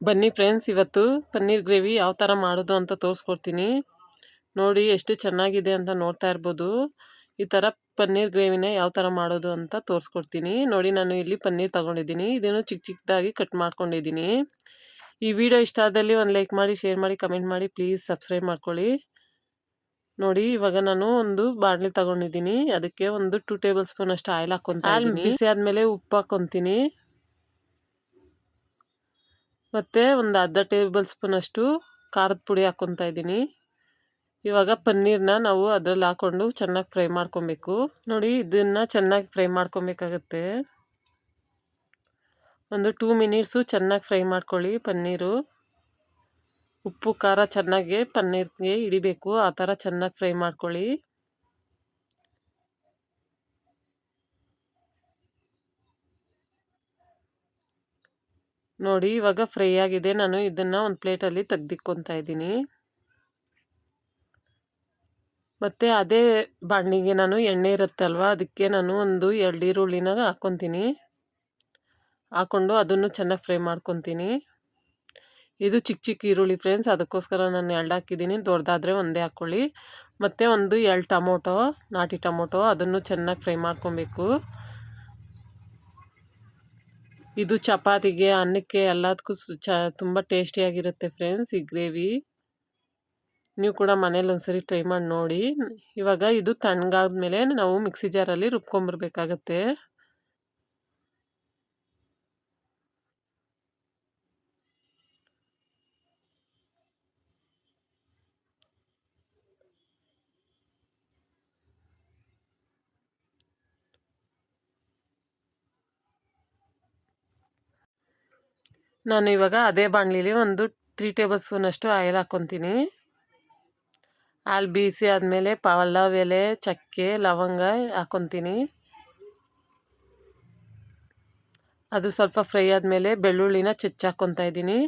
ಬನ್ನಿ ಫ್ರೆಂಡ್ಸ್, ಇವತ್ತು ಪನ್ನೀರ್ ಗ್ರೇವಿ ಯಾವ ಥರ ಮಾಡೋದು ಅಂತ ತೋರಿಸ್ಕೊಡ್ತೀನಿ. ನೋಡಿ ಎಷ್ಟು ಚೆನ್ನಾಗಿದೆ ಅಂತ ನೋಡ್ತಾ ಇರ್ಬೋದು. ಈ ಥರ ಪನ್ನೀರ್ ಗ್ರೇವಿನ ಯಾವ ಥರ ಮಾಡೋದು ಅಂತ ತೋರಿಸ್ಕೊಡ್ತೀನಿ. ನೋಡಿ, ನಾನು ಇಲ್ಲಿ ಪನ್ನೀರ್ ತೊಗೊಂಡಿದ್ದೀನಿ. ಇದನ್ನು ಚಿಕ್ಕ ಚಿಕ್ಕದಾಗಿ ಕಟ್ ಮಾಡ್ಕೊಂಡಿದ್ದೀನಿ. ಈ ವಿಡಿಯೋ ಇಷ್ಟ ಆದಲ್ಲಿ ಒಂದು ಲೈಕ್ ಮಾಡಿ, ಶೇರ್ ಮಾಡಿ, ಕಮೆಂಟ್ ಮಾಡಿ, ಪ್ಲೀಸ್ ಸಬ್ಸ್ಕ್ರೈಬ್ ಮಾಡ್ಕೊಳ್ಳಿ. ನೋಡಿ, ಇವಾಗ ನಾನು ಒಂದು ಬಾಣಲಿ ತಗೊಂಡಿದ್ದೀನಿ. ಅದಕ್ಕೆ ಒಂದು 2 ಟೇಬಲ್ ಸ್ಪೂನ್ ಅಷ್ಟು ಆಯಿಲ್ ಹಾಕ್ಕೊತಾ ಇದ್ದೀನಿ. ಬಿಸಿ ಆದಮೇಲೆ ಉಪ್ಪು ಹಾಕ್ಕೊತೀನಿ. ಮತ್ತು ಒಂದು ಅರ್ಧ ಟೇಬಲ್ ಸ್ಪೂನ್ ಅಷ್ಟು ಖಾರದ ಪುಡಿ ಹಾಕ್ಕೊತಾ ಇದ್ದೀನಿ. ಇವಾಗ ಪನ್ನೀರ್ನ ನಾವು ಅದರಲ್ಲಿ ಹಾಕ್ಕೊಂಡು ಚೆನ್ನಾಗಿ ಫ್ರೈ ಮಾಡ್ಕೊಬೇಕು. ನೋಡಿ, ಇದನ್ನು ಚೆನ್ನಾಗಿ ಫ್ರೈ ಮಾಡ್ಕೊಬೇಕಾಗತ್ತೆ. ಒಂದು 2 ಮಿನಿಟ್ಸು ಚೆನ್ನಾಗಿ ಫ್ರೈ ಮಾಡ್ಕೊಳ್ಳಿ. ಪನ್ನೀರು ಉಪ್ಪು ಖಾರ ಚೆನ್ನಾಗಿ ಪನ್ನೀರ್ಗೆ ಹಿಡಿಬೇಕು, ಆ ಥರ ಚೆನ್ನಾಗಿ ಫ್ರೈ ಮಾಡ್ಕೊಳ್ಳಿ. ನೋಡಿ, ಇವಾಗ ಫ್ರೈ ಆಗಿದೆ. ನಾನು ಇದನ್ನು ಒಂದು ಪ್ಲೇಟಲ್ಲಿ ತೆಗ್ದಿಕ್ಕೊತಾ ಇದ್ದೀನಿ. ಮತ್ತು ಅದೇ ಬಾಣಲಿಗೆ ನಾನು ಎಣ್ಣೆ ಇರುತ್ತಲ್ವ, ಅದಕ್ಕೆ ನಾನು ಒಂದು 2 ಈರುಳ್ಳಿನ ಹಾಕ್ಕೊತೀನಿ. ಹಾಕ್ಕೊಂಡು ಅದನ್ನು ಚೆನ್ನಾಗಿ ಫ್ರೈ ಮಾಡ್ಕೊತೀನಿ. ಇದು ಚಿಕ್ಕ ಚಿಕ್ಕ ಈರುಳ್ಳಿ ಫ್ರೆಂಡ್ಸ್, ಅದಕ್ಕೋಸ್ಕರ ನಾನು 2 ಹಾಕಿದ್ದೀನಿ. ದೊಡ್ಡದಾದರೆ ಒಂದೇ ಹಾಕ್ಕೊಳ್ಳಿ. ಮತ್ತು ಒಂದು 2 ಟೊಮೊಟೊ, ನಾಟಿ ಟೊಮೊಟೊ, ಅದನ್ನು ಚೆನ್ನಾಗಿ ಫ್ರೈ ಮಾಡ್ಕೊಬೇಕು. ಇದು ಚಪಾತಿಗೆ, ಅನ್ನಕ್ಕೆ ಎಲ್ಲದಕ್ಕೂ ತುಂಬ ಟೇಸ್ಟಿಯಾಗಿರುತ್ತೆ ಫ್ರೆಂಡ್ಸ್ ಈ ಗ್ರೇವಿ. ನೀವು ಕೂಡ ಮನೇಲಿ ಒಂದ್ಸರಿ ಟ್ರೈ ಮಾಡಿ ನೋಡಿ. ಇವಾಗ ಇದು ತಣ್ಣಗಾದ್ಮೇಲೆ ನಾವು ಮಿಕ್ಸಿ ಜಾರಲ್ಲಿ ರುಬ್ಕೊಂಬರ್ಬೇಕಾಗತ್ತೆ. ನಾನು ಇವಾಗ ಅದೇ ಬಾಣಲಿಲಿ ಒಂದು 3 ಟೇಬಲ್ ಸ್ಪೂನ್ ಅಷ್ಟು ಆಯಿಲ್ ಹಾಕ್ಕೊತೀನಿ. ಆಯಿಲ್ ಬಿಸಿ ಆದಮೇಲೆ ಪಲಾವ್ ಎಲೆ, ಚಕ್ಕೆ, ಲವಂಗ ಹಾಕ್ಕೊತೀನಿ. ಅದು ಸ್ವಲ್ಪ ಫ್ರೈ ಆದಮೇಲೆ ಬೆಳ್ಳುಳ್ಳಿನ ಹಾಕ್ಕೊತಾ ಇದ್ದೀನಿ.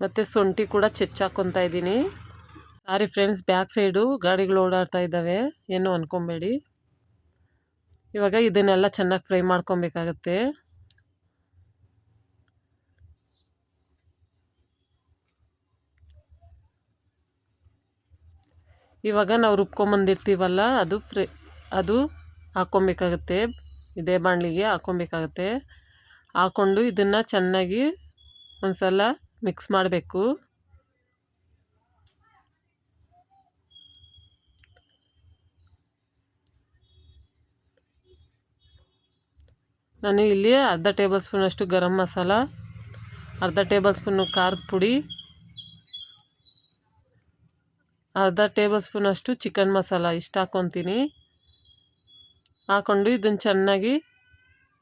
ಮತ್ತು ಶುಂಠಿ ಕೂಡ ಹಾಕ್ಕೊತಾ ಇದ್ದೀನಿ. ಸಾರಿ ಫ್ರೆಂಡ್ಸ್, ಬ್ಯಾಕ್ ಸೈಡು ಗಾಡಿಗಳು ಓಡಾಡ್ತಾ ಇದ್ದಾವೆ, ಏನು ಅಂದ್ಕೊಬೇಡಿ. ಇವಾಗ ಇದನ್ನೆಲ್ಲ ಚೆನ್ನಾಗಿ ಫ್ರೈ ಮಾಡ್ಕೊಬೇಕಾಗತ್ತೆ. ಇವಾಗ ನಾವು ರುಬ್ಕೊಂಬಂದಿರ್ತೀವಲ್ಲ, ಅದು ಹಾಕ್ಕೊಬೇಕಾಗತ್ತೆ. ಇದೇ ಬಾಣಲಿಗೆ ಹಾಕ್ಕೊಬೇಕಾಗತ್ತೆ. ಹಾಕ್ಕೊಂಡು ಇದನ್ನು ಚೆನ್ನಾಗಿ ಒಂದು ಸಲ ಮಿಕ್ಸ್ ಮಾಡಬೇಕು. ನಾನು ಇಲ್ಲಿ ಅರ್ಧ ಟೇಬಲ್ ಸ್ಪೂನ್ ಅಷ್ಟು ಗರಂ ಮಸಾಲ, ಅರ್ಧ ಟೇಬಲ್ ಸ್ಪೂನು ಖಾರದ ಪುಡಿ, ಅರ್ಧ ಟೇಬಲ್ ಸ್ಪೂನ್ ಅಷ್ಟು ಚಿಕನ್ ಮಸಾಲ ಇಷ್ಟು ಹಾಕ್ಕೊತೀನಿ. ಹಾಕ್ಕೊಂಡು ಇದನ್ನು ಚೆನ್ನಾಗಿ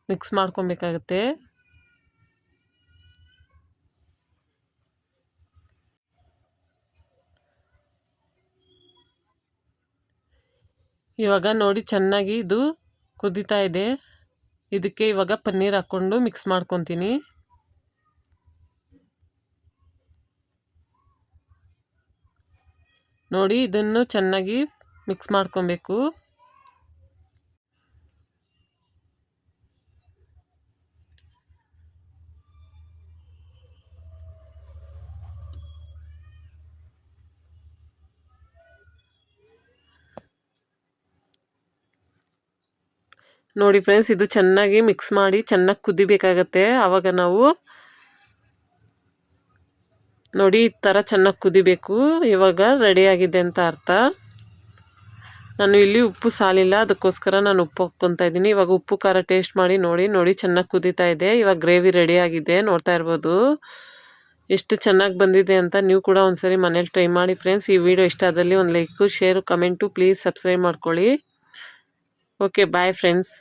ಮಿಕ್ಸ್ ಮಾಡ್ಕೊಬೇಕಾಗತ್ತೆ. ಇವಾಗ ನೋಡಿ, ಚೆನ್ನಾಗಿ ಇದು ಕುದೀತಾ ಇದೆ. ಇದಕ್ಕೆ ಇವಾಗ ಪನ್ನೀರ್ ಹಾಕ್ಕೊಂಡು ಮಿಕ್ಸ್ ಮಾಡ್ಕೊತೀನಿ. ನೋಡಿ, ಇದನ್ನು ಚೆನ್ನಾಗಿ ಮಿಕ್ಸ್ ಮಾಡ್ಕೊಬೇಕು. ನೋಡಿ ಫ್ರೆಂಡ್ಸ್, ಇದು ಚೆನ್ನಾಗಿ ಮಿಕ್ಸ್ ಮಾಡಿ ಚೆನ್ನಾಗಿ ಕುದಿಬೇಕಾಗತ್ತೆ. ಆವಾಗ ನಾವು ನೋಡಿ ಈ ಥರ ಚೆನ್ನಾಗಿ ಕುದಿಬೇಕು. ಇವಾಗ ರೆಡಿಯಾಗಿದೆ ಅಂತ ಅರ್ಥ. ನಾನು ಇಲ್ಲಿ ಉಪ್ಪು ಸಾಲಿಲ್ಲ, ಅದಕ್ಕೋಸ್ಕರ ನಾನು ಉಪ್ಪು ಹಾಕ್ಕೊತಾ ಇದ್ದೀನಿ. ಇವಾಗ ಉಪ್ಪು ಖಾರ ಟೇಸ್ಟ್ ಮಾಡಿ ನೋಡಿ ಚೆನ್ನಾಗಿ ಕುದೀತಾ ಇದೆ. ಇವಾಗ ಗ್ರೇವಿ ರೆಡಿಯಾಗಿದೆ, ನೋಡ್ತಾ ಇರ್ಬೋದು ಎಷ್ಟು ಚೆನ್ನಾಗಿ ಬಂದಿದೆ ಅಂತ. ನೀವು ಕೂಡ ಒಂದ್ಸರಿ ಮನೇಲಿ ಟ್ರೈ ಮಾಡಿ ಫ್ರೆಂಡ್ಸ್. ಈ ವಿಡಿಯೋ ಇಷ್ಟ ಆದಲ್ಲಿ ಒಂದು like, share, comment, please subscribe ಮಾಡ್ಕೊಳ್ಳಿ. Okay, bye friends.